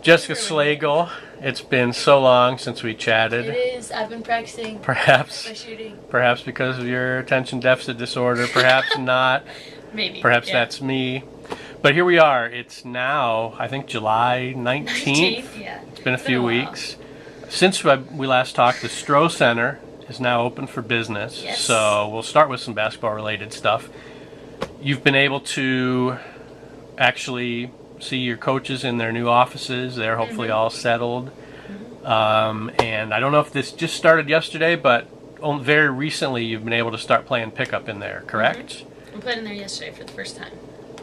Jessica Slagle, it's been so long since we chatted. It is. I've been practicing. Perhaps, my shooting. perhaps because of your attention deficit disorder. Perhaps not. Maybe. Perhaps yeah. that's me. But here we are. It's now, I think, July 19th. Yeah. It's been a few weeks. Since we last talked, the Stroh Center is now open for business. Yes. So we'll start with some basketball-related stuff. You've been able to actually see your coaches in their new offices. They're hopefully all settled. And I don't know if this just started yesterday, but very recently you've been able to start playing pickup in there, correct? I played in there yesterday for the first time.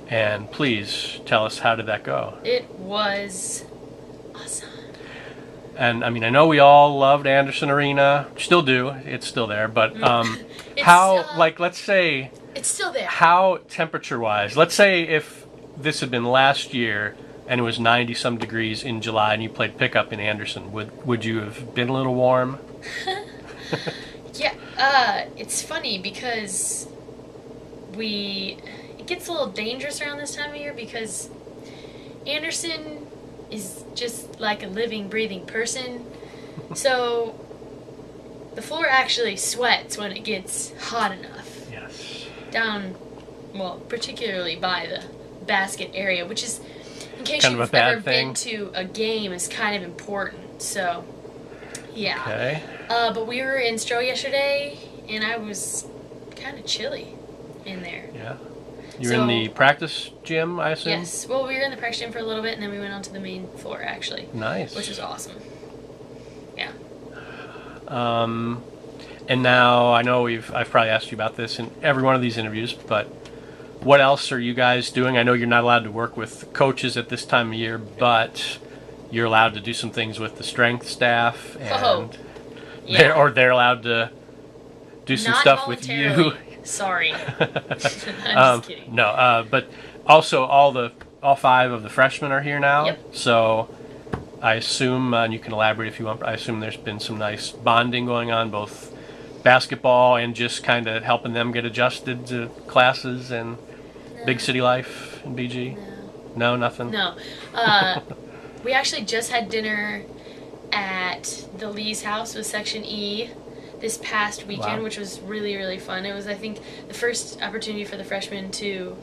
And please tell us, how did that go? It was awesome. And I mean, I know we all loved Anderson Arena, still do. It's still there, but let's say, it's still there. How temperature-wise? Let's say if this had been last year and it was 90-some degrees in July and you played pickup in Anderson, would you have been a little warm? Yeah, it's funny because it gets a little dangerous around this time of year because Anderson is just like a living, breathing person. So the floor actually sweats when it gets hot enough. Yes. Down, well, particularly by the basket area, which is, in case kind you've ever been to a game, is kind of important. So, yeah. Okay. But we were in Stroh yesterday, and I was kind of chilly in there. Yeah. You were in the practice gym, I assume? Yes. Well, we were in the practice gym for a little bit, and then we went onto the main floor, actually. Nice. Which was awesome. Yeah. And now, I know I've probably asked you about this in every one of these interviews, but what else are you guys doing? I know you're not allowed to work with coaches at this time of year, but you're allowed to do some things with the strength staff, and they're allowed to do some stuff with you. Sorry. I'm just kidding. No, but also all 5 of the freshmen are here now. Yep. So I assume, and you can elaborate if you want, I assume there's been some nice bonding going on, both basketball and just kind of helping them get adjusted to classes and big city life in BG. No, nothing? No. We actually just had dinner at the Lee's house with Section E this past weekend, which was really, really fun. It was, I think, the first opportunity for the freshmen to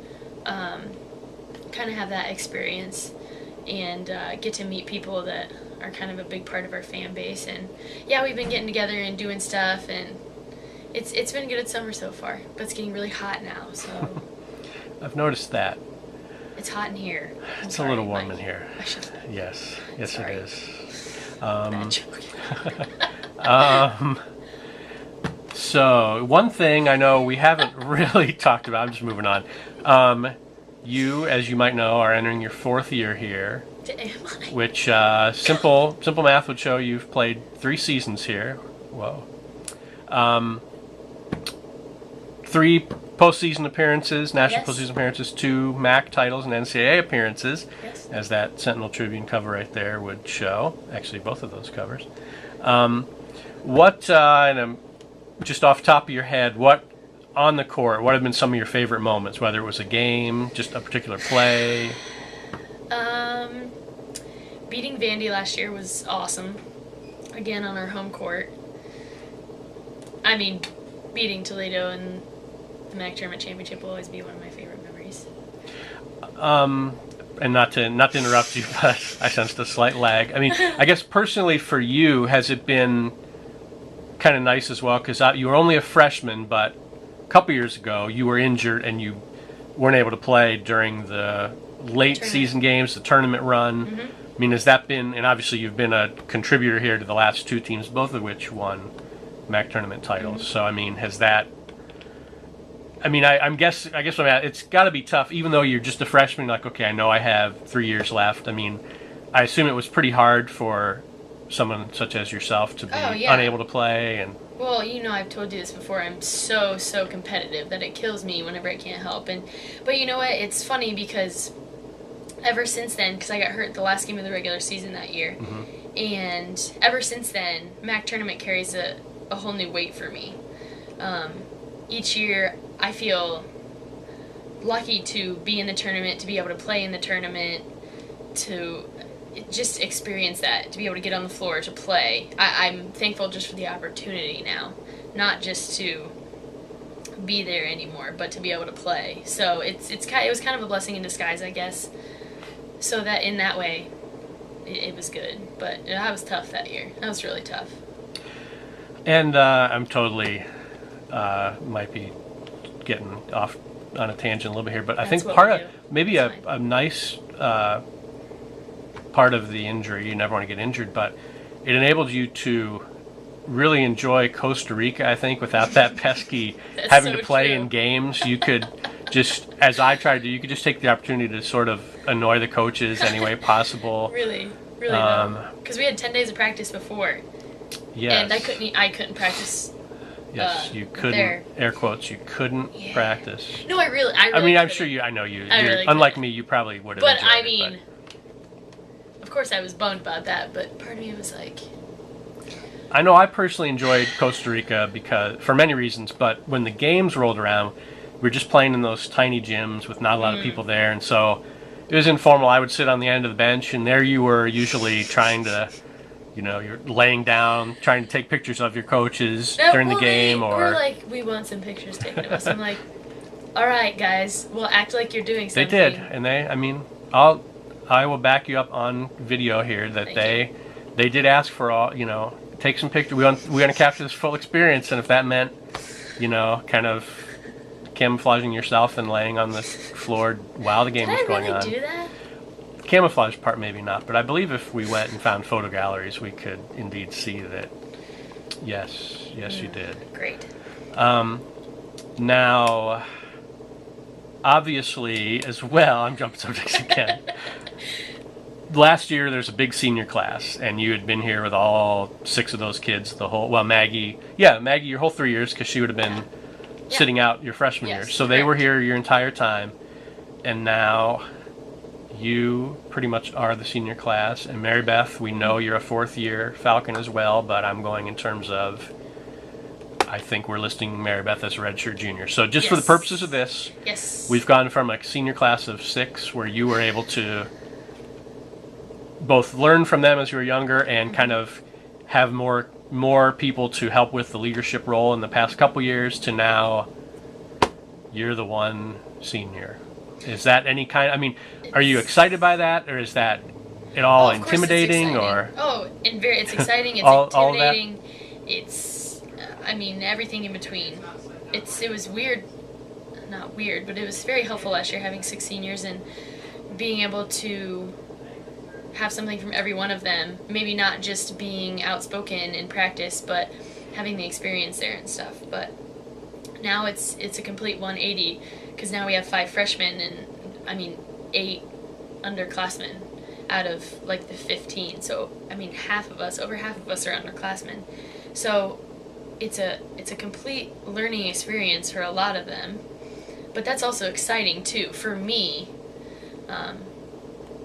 kind of have that experience and get to meet people that are kind of a big part of our fan base. And yeah, we've been getting together and doing stuff, and it's been a good summer so far, but it's getting really hot now, so. I've noticed that. It's hot in here. It's a little warm in here. I should. Yes, Sorry. it is. Bad joke. So one thing I know we haven't really talked about, I'm just moving on. You, as you might know, are entering your 4th year here, which simple math would show you've played 3 seasons here. Whoa. 3 postseason appearances, national postseason appearances, 2 MAC titles and NCAA appearances, as that Sentinel Tribune cover right there would show. Actually, both of those covers. And just off the top of your head, what on the court, what have been some of your favorite moments, whether it was a game, just a particular play? Beating Vandy last year was awesome. Again, on our home court. I mean, beating Toledo in the MAC Tournament Championship will always be one of my favorite memories. And not to interrupt you, but I sensed a slight lag. I mean, I guess personally for you, has it been kind of nice as well? Because you were only a freshman, but a couple years ago you were injured and you weren't able to play during the late season games, the tournament run. I mean, has that been, and obviously you've been a contributor here to the last 2 teams, both of which won MAC tournament titles. So, I mean, has that, I mean, I guess it's got to be tough, even though you're just a freshman, like, okay, I know I have 3 years left. I mean, I assume it was pretty hard for someone such as yourself to be unable to play. And well, I've told you this before. I'm so competitive that it kills me whenever I can't help. But you know what? It's funny because ever since then, because I got hurt the last game of the regular season that year, and ever since then, MAC tournament carries a whole new weight for me. Each year, I feel lucky to be in the tournament, to be able to play in the tournament, to just experience that, to be able to get on the floor to play. I'm thankful just for the opportunity now, not just to be there anymore, but to be able to play. So it was kind of a blessing in disguise, I guess. So that in that way, it was good. But that was tough that year. That was really tough. And I'm totally might be getting off on a tangent a little bit here, but I think part of maybe a nice part of the injury, you never want to get injured, but it enabled you to really enjoy Costa Rica, I think, without that pesky having to play in games. You could just, as I tried to, you could just take the opportunity to sort of annoy the coaches any way possible. Really, because we had 10 days of practice before. Yes. And I couldn't practice. Yes, you couldn't. There. Air quotes. You couldn't practice. No, I really. I mean, I'm couldn't. sure you. I know you. Really unlike couldn't. me, you probably would have. But enjoyed I it, mean, of course, I was bummed about that. But part of me was like, I know I personally enjoyed Costa Rica because for many reasons. But when the games rolled around, we were just playing in those tiny gyms with not a lot of people there, and so it was informal. I would sit on the end of the bench, and there you were, usually trying to. You know, you're laying down, trying to take pictures of your coaches during the game, or we're like, we want some pictures taken of us. I'm like, all right, guys, we'll act like you're doing something. They did, and I mean, I will back you up on video here that they did ask for all, you know, take some pictures. We're going to capture this full experience, and if that meant, you know, kind of camouflaging yourself and laying on the floor while the game was going on. Did I really do that? Camouflage part maybe not, but I believe if we went and found photo galleries, we could indeed see that. Yes, you did. Great. Now, obviously, as well, I'm jumping subjects again. Last year, there's a big senior class, and you had been here with all 6 of those kids. Maggie, your whole 3 years, because she would have been sitting out your freshman year. So they were here your entire time, and now you pretty much are the senior class. And Mary Beth, we know you're a 4th year Falcon as well, but I'm going in terms of, I think we're listing Mary Beth as a redshirt junior. So just for the purposes of this, we've gone from a senior class of 6 where you were able to both learn from them as you were younger and kind of have more people to help with the leadership role in the past couple years, to now you're the one senior. Is that any kind? I mean, are you excited by that, or is that at all intimidating? Or it's exciting. It's intimidating. It's, I mean, everything in between. It was weird, not weird, but it was very helpful last year having 6 seniors and being able to have something from every one of them. Maybe not just being outspoken in practice, but having the experience there and stuff. But now it's a complete 180. Because now we have 5 freshmen and, 8 underclassmen out of, like, the 15. So, over half of us are underclassmen. So, it's a complete learning experience for a lot of them. But that's also exciting, too, for me.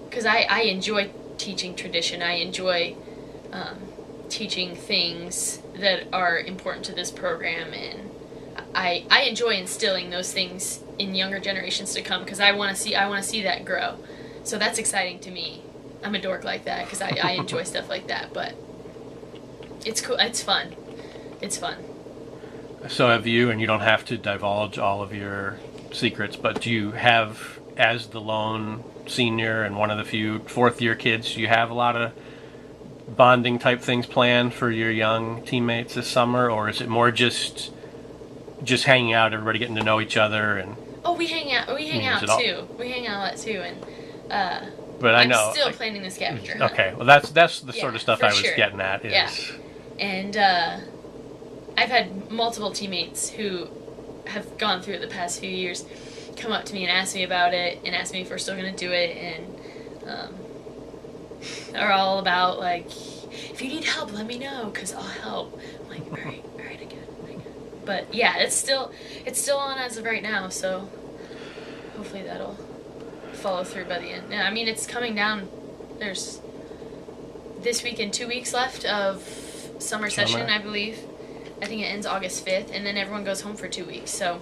Because I enjoy teaching tradition. I enjoy teaching things that are important to this program, and I enjoy instilling those things in younger generations to come, because I want to see that grow. So that's exciting to me. I'm a dork like that because I enjoy stuff like that, but it's cool. It's fun. So have you, and you don't have to divulge all of your secrets, but do you have, as the lone senior and one of the few 4th year kids, do you have a lot of bonding type things planned for your young teammates this summer, or is it more just hanging out, everybody getting to know each other? And we hang out too. We hang out a lot too, and but I'm still planning the scavenger hunt. Okay, well that's the sort of stuff I was getting at. And I've had multiple teammates who have gone through it the past few years come up to me and ask me about it, and ask me if we're still going to do it, and are all about, like, if you need help, let me know, because I'll help. I'm like, all right, I get it. But yeah, it's still on as of right now, so hopefully that'll follow through by the end. Yeah, it's coming down. There's this week and 2 weeks left of summer session, I believe. I think it ends August 5th, and then everyone goes home for 2 weeks, so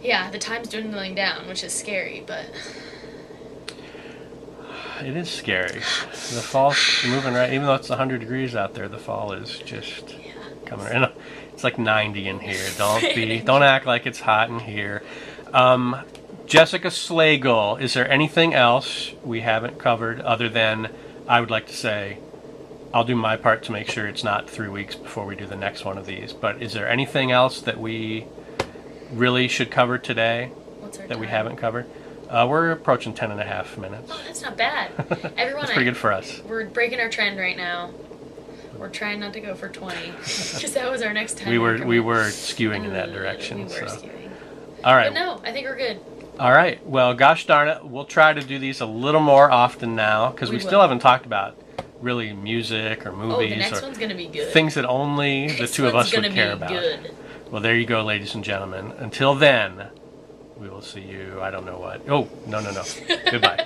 yeah, the time's dwindling down, which is scary, but It is scary. The fall's moving right, even though it's 100 degrees out there. The fall is just coming. And it's like 90 in here. Don't act like it's hot in here. Jessica Slagle, is there anything else we haven't covered other than I would like to say I'll do my part to make sure it's not 3 weeks before we do the next one of these. But is there anything else that we really should cover today that we haven't covered? We're approaching 10 and a half minutes. Oh, that's not bad. Everyone, That's pretty good for us. We're breaking our trend right now. We're trying not to go for 20 because that was our next time. We were skewing in that direction. We were skewing. All right. But no, I think we're good. All right. Well, gosh darn it, we'll try to do these a little more often now because we still haven't talked about really music or movies the next or one's gonna be good. Things that only the two of us would care about. Good. Well, there you go, ladies and gentlemen. Until then, we will see you. I don't know what. Oh, no. Goodbye.